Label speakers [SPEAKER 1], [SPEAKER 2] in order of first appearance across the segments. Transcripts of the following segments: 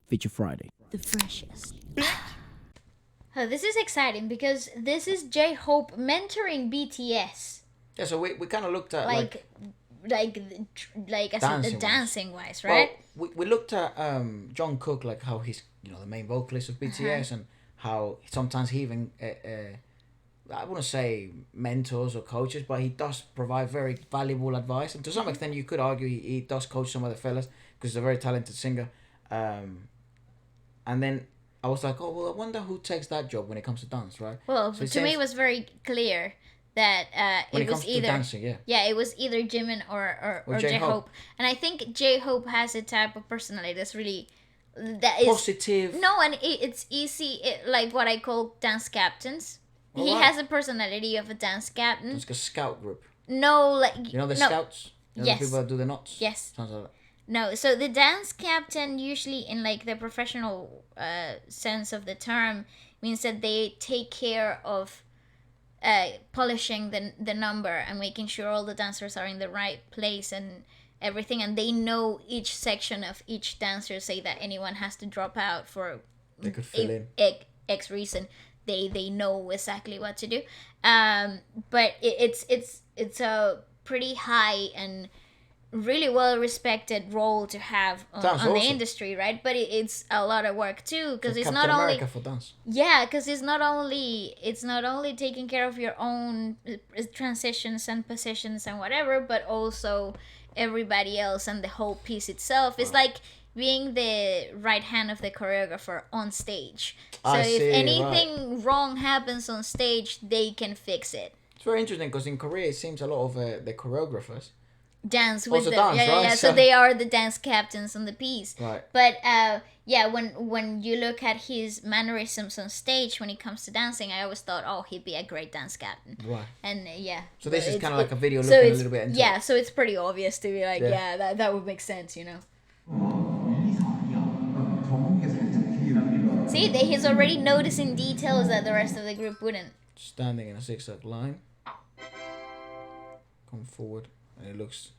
[SPEAKER 1] Feature Friday.
[SPEAKER 2] The freshest. Oh, this is exciting because this is J-Hope mentoring BTS.
[SPEAKER 3] Yeah, so we kind of looked at
[SPEAKER 2] like I said, the dancing wise, right?
[SPEAKER 3] Well, we looked at John Cook, like how he's the main vocalist of BTS, and how sometimes he even I wouldn't say mentors or coaches, but he does provide very valuable advice, and to some extent you could argue he does coach some of the fellas because he's a very talented singer. And then I was like, oh well, I wonder who takes that job when it comes to dance, right?
[SPEAKER 2] Well, so to me it was very clear that it was either
[SPEAKER 3] dancing,
[SPEAKER 2] it was either Jimin or J-Hope. And I think J-Hope has a type of personality that's really
[SPEAKER 3] positive.
[SPEAKER 2] No, and it's easy, like what I call dance captains. He has a personality of a dance captain.
[SPEAKER 3] It's like a scout group.
[SPEAKER 2] No, like
[SPEAKER 3] the scouts.
[SPEAKER 2] Yes.
[SPEAKER 3] The people that do the knots.
[SPEAKER 2] Yes.
[SPEAKER 3] Sounds like that.
[SPEAKER 2] No, so the dance captain usually in like the professional sense of the term means that they take care of polishing the number and making sure all the dancers are in the right place and everything, and they know each section of each dancer. Say that anyone has to drop out for
[SPEAKER 3] they could fill in
[SPEAKER 2] X reason, they know exactly what to do. But it's a pretty high and really well respected role to have on awesome. The industry, right? But it's a lot of work too, because it's not only
[SPEAKER 3] for dance.
[SPEAKER 2] Yeah, because it's not only taking care of your own transitions and positions and whatever, but also everybody else and the whole piece itself. It's like being the right hand of the choreographer on stage. So if anything wrong happens on stage, they can fix it.
[SPEAKER 3] It's very interesting because in Korea it seems a lot of the choreographers
[SPEAKER 2] dance with
[SPEAKER 3] them.
[SPEAKER 2] Dance, yeah, right? Yeah. So they are the dance captains on the piece.
[SPEAKER 3] Right.
[SPEAKER 2] But when you look at his mannerisms on stage when it comes to dancing, I always thought, oh, he'd be a great dance captain.
[SPEAKER 3] Right.
[SPEAKER 2] And
[SPEAKER 3] So this is kind of like a video looking a little bit into
[SPEAKER 2] it. So it's pretty obvious to be like, that would make sense, See, he's already noticing details that the rest of the group wouldn't.
[SPEAKER 3] Standing in a zigzag line. Come forward. And it looks.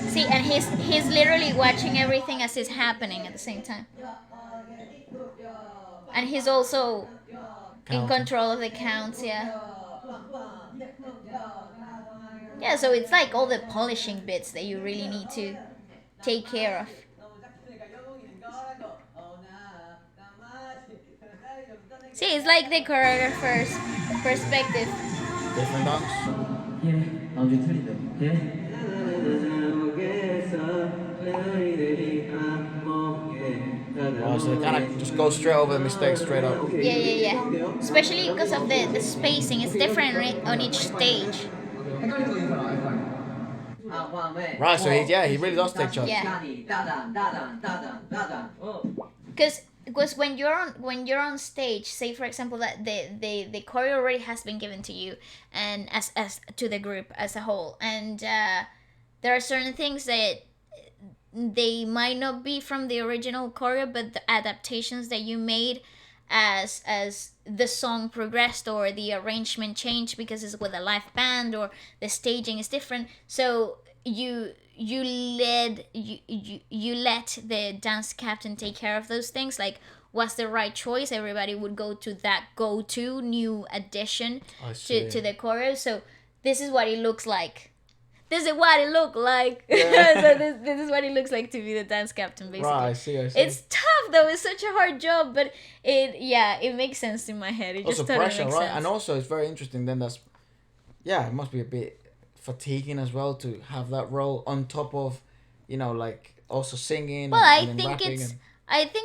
[SPEAKER 2] See, and he's literally watching everything as it's happening at the same time. And he's also in control of the counts, yeah. Yeah, so it's like all the polishing bits that you really need to take care of. See, it's like the choreographer's perspective.
[SPEAKER 3] Different dance? Oh, so they kind of just go straight over the mistakes straight up.
[SPEAKER 2] Yeah. Especially because of the spacing. It's different on each stage.
[SPEAKER 3] Right, so he really does take charge.
[SPEAKER 2] Yeah. Because when you're on stage, say for example that the choreo already has been given to you and as to the group as a whole, and there are certain things that they might not be from the original choreo, but the adaptations that you made as the song progressed or the arrangement changed because it's with a live band or the staging is different. So you let the dance captain take care of those things, like what's the right choice. Everybody would go to that go-to new addition to the choreo. So this is what it looks like. This is what it looked like. Yeah. So this is what it looks like to be the dance captain, basically.
[SPEAKER 3] Right, I see.
[SPEAKER 2] It's tough though. It's such a hard job, but it makes sense in my head. It
[SPEAKER 3] also
[SPEAKER 2] just totally
[SPEAKER 3] pressure,
[SPEAKER 2] makes
[SPEAKER 3] right?
[SPEAKER 2] sense.
[SPEAKER 3] And also it's very interesting. Then it must be a bit fatiguing as well to have that role on top of, like also singing.
[SPEAKER 2] Well,
[SPEAKER 3] I
[SPEAKER 2] think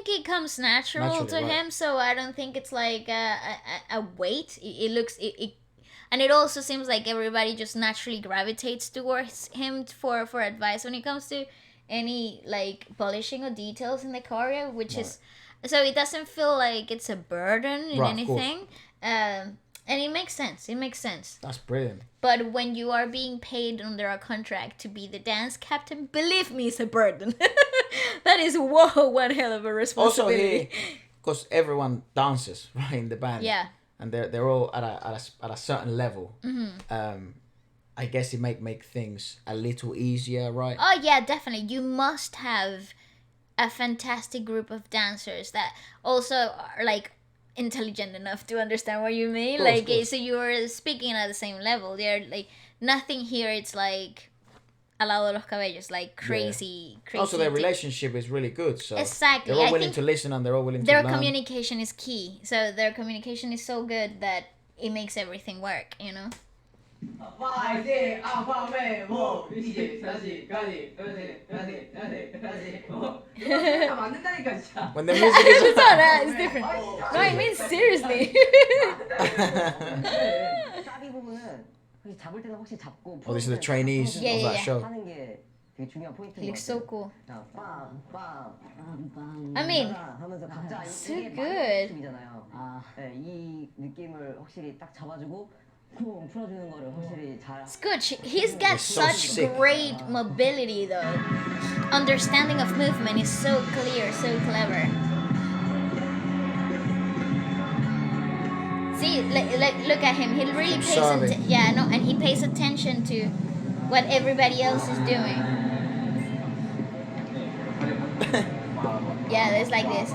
[SPEAKER 2] it comes naturally to him, so I don't think it's like a weight. It looks and it also seems like everybody just naturally gravitates towards him for advice when it comes to any like polishing or details in the choreo, which is so it doesn't feel like it's a burden in anything. And it makes sense.
[SPEAKER 3] That's brilliant.
[SPEAKER 2] But when you are being paid under a contract to be the dance captain, believe me, it's a burden. That is one hell of a responsibility.
[SPEAKER 3] Also, because everyone dances right in the band.
[SPEAKER 2] Yeah.
[SPEAKER 3] And they're all at a certain level.
[SPEAKER 2] Mm-hmm.
[SPEAKER 3] I guess it might make things a little easier, right?
[SPEAKER 2] Oh yeah, definitely. You must have a fantastic group of dancers that also are like intelligent enough to understand what you mean. Like, so you're speaking at the same level. They're like nothing here. It's like al lado de los cabellos, like crazy.
[SPEAKER 3] Also, their relationship is really good. So
[SPEAKER 2] exactly,
[SPEAKER 3] they're all willing to listen and they're all willing to
[SPEAKER 2] their
[SPEAKER 3] learn.
[SPEAKER 2] communication is key. So their communication is so good that it makes everything work. You know.
[SPEAKER 3] When the music is
[SPEAKER 2] it's not that, it's different. No, I mean seriously.
[SPEAKER 3] Oh, this is the trainees of that show.
[SPEAKER 2] He looks so cool. I mean, so good. It's good. He's got such great mobility though. Understanding of movement is so clear, so clever. See, look at him. He really pays and he pays attention to what everybody else is doing. Yeah, it's like this.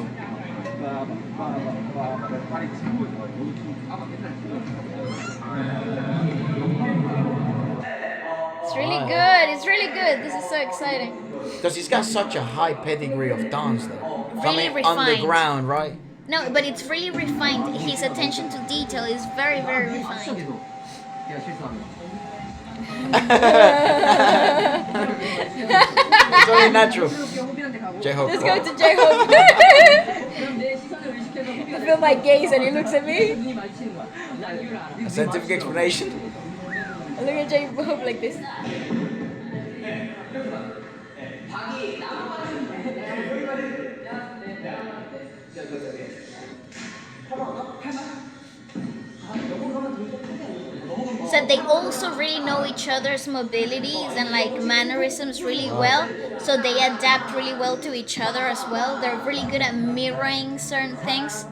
[SPEAKER 2] It's really good. It's really good. This is so exciting.
[SPEAKER 3] Because he's got such a high pedigree of dance, though.
[SPEAKER 2] Really
[SPEAKER 3] From
[SPEAKER 2] refined.
[SPEAKER 3] underground, right?
[SPEAKER 2] No, but it's really refined. His attention to detail is very, very refined.
[SPEAKER 3] It's only natural. JHOPE.
[SPEAKER 2] Let's go to JHOPE. I feel my gaze and he looks at me.
[SPEAKER 3] A scientific explanation.
[SPEAKER 2] I look at JHOPE like this. So they also really know each other's mobilities and like mannerisms really well. So they adapt really well to each other as well. They're really good at mirroring certain things.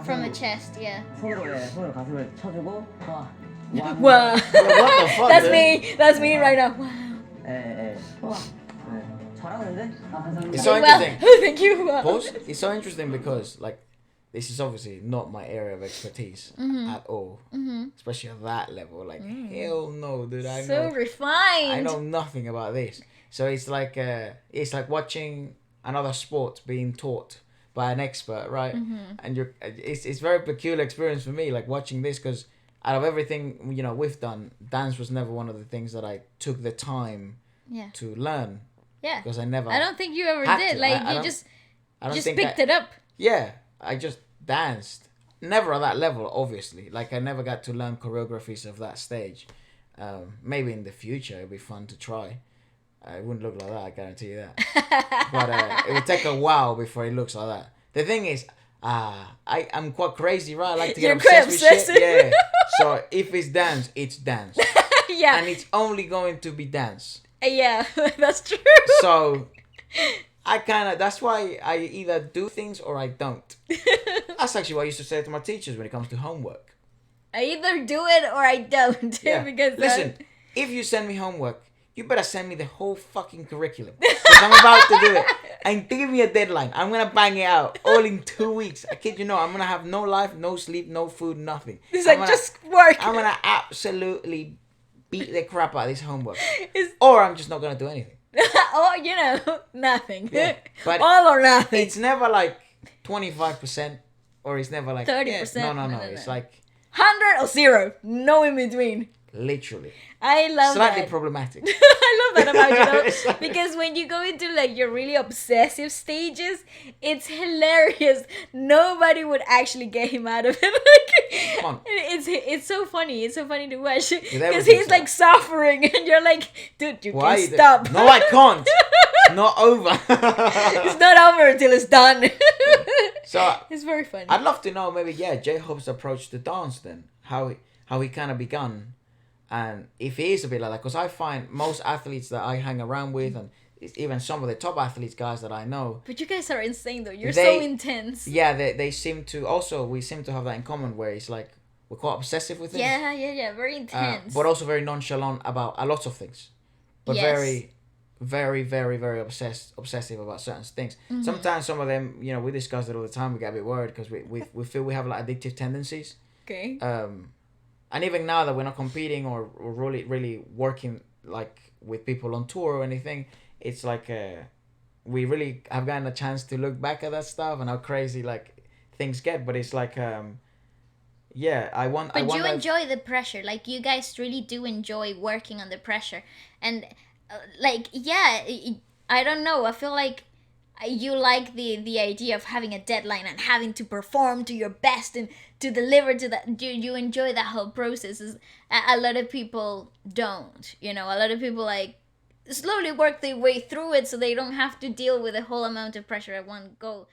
[SPEAKER 2] From the chest, yeah. Wow.
[SPEAKER 3] What the fuck?
[SPEAKER 2] That's me. That's me right now. Wow.
[SPEAKER 3] It's so interesting.
[SPEAKER 2] Thank you.
[SPEAKER 3] Pause. It's so interesting because, like, this is obviously not my area of expertise at all. Especially at that level. Like, hell no, dude.
[SPEAKER 2] So refined.
[SPEAKER 3] I know nothing about this. So it's like watching another sport being taught by an expert, right? And it's very peculiar experience for me, like watching this, because out of everything we've done, dance was never one of the things that I took the time to learn.
[SPEAKER 2] Yeah.
[SPEAKER 3] Because I never.
[SPEAKER 2] I don't think you ever did.
[SPEAKER 3] To.
[SPEAKER 2] Like
[SPEAKER 3] I
[SPEAKER 2] you just
[SPEAKER 3] think
[SPEAKER 2] picked it up.
[SPEAKER 3] Yeah, I just danced. Never at that level, obviously. Like I never got to learn choreographies of that stage. Maybe in the future it'd be fun to try. It wouldn't look like that, I guarantee you that. But it would take a while before it looks like that. The thing is, I'm quite crazy, right? I like to get obsessed with shit. Yeah. So if it's dance, it's dance.
[SPEAKER 2] Yeah.
[SPEAKER 3] And it's only going to be dance.
[SPEAKER 2] Yeah, that's true.
[SPEAKER 3] So that's why I either do things or I don't. That's actually what I used to say to my teachers when it comes to homework.
[SPEAKER 2] I either do it or I don't.
[SPEAKER 3] Yeah.
[SPEAKER 2] Because
[SPEAKER 3] listen, if you send me homework, you better send me the whole fucking curriculum. Because I'm about to do it. And give me a deadline. I'm going to bang it out all in 2 weeks. I kid you not. I'm going to have no life, no sleep, no food, nothing.
[SPEAKER 2] It's like, just work.
[SPEAKER 3] I'm going to absolutely beat the crap out of this homework. Or I'm just not going to do anything.
[SPEAKER 2] Or, nothing.
[SPEAKER 3] Yeah, but
[SPEAKER 2] all or nothing.
[SPEAKER 3] It's never like 25% or it's never like
[SPEAKER 2] 30%.
[SPEAKER 3] Yeah, no. It's like
[SPEAKER 2] 100 or 0. No in between.
[SPEAKER 3] Literally.
[SPEAKER 2] I love
[SPEAKER 3] Slightly
[SPEAKER 2] that.
[SPEAKER 3] problematic.
[SPEAKER 2] I love that about you though. Because when you go into like your really obsessive stages, it's hilarious. Nobody would actually get him out of it. Come on. It's so funny. It's so funny to watch. Because he's like suffering and you're like, dude, you can't stop.
[SPEAKER 3] No, I can't. It's not over.
[SPEAKER 2] It's not over until it's done.
[SPEAKER 3] So
[SPEAKER 2] it's very funny.
[SPEAKER 3] I'd love to know maybe, JHOPE's approach to dance then. How he kind of begun. And if he is a bit like that, because I find most athletes that I hang around with, and even some of the top athletes, guys that I know.
[SPEAKER 2] But you guys are insane though. You're so intense.
[SPEAKER 3] Yeah, they seem to also, we seem to have that in common, where it's like we're quite obsessive with things.
[SPEAKER 2] Yeah. Very intense.
[SPEAKER 3] But also very nonchalant about a lot of things. But
[SPEAKER 2] Yes.
[SPEAKER 3] very obsessive about certain things. Sometimes some of them, we discuss it all the time. We get a bit worried because we feel we have like addictive tendencies.
[SPEAKER 2] Okay.
[SPEAKER 3] And even now that we're not competing or really working like with people on tour or anything, it's like we really have gotten a chance to look back at that stuff and how crazy like things get. But it's like yeah,
[SPEAKER 2] But you enjoy the pressure. Like, you guys really do enjoy working under pressure. And, like, yeah, I don't know. I feel like you like the idea of having a deadline and having to perform to your best and to deliver to that. You enjoy that whole process. A lot of people don't. A lot of people, like, slowly work their way through it so they don't have to deal with a whole amount of pressure at one go.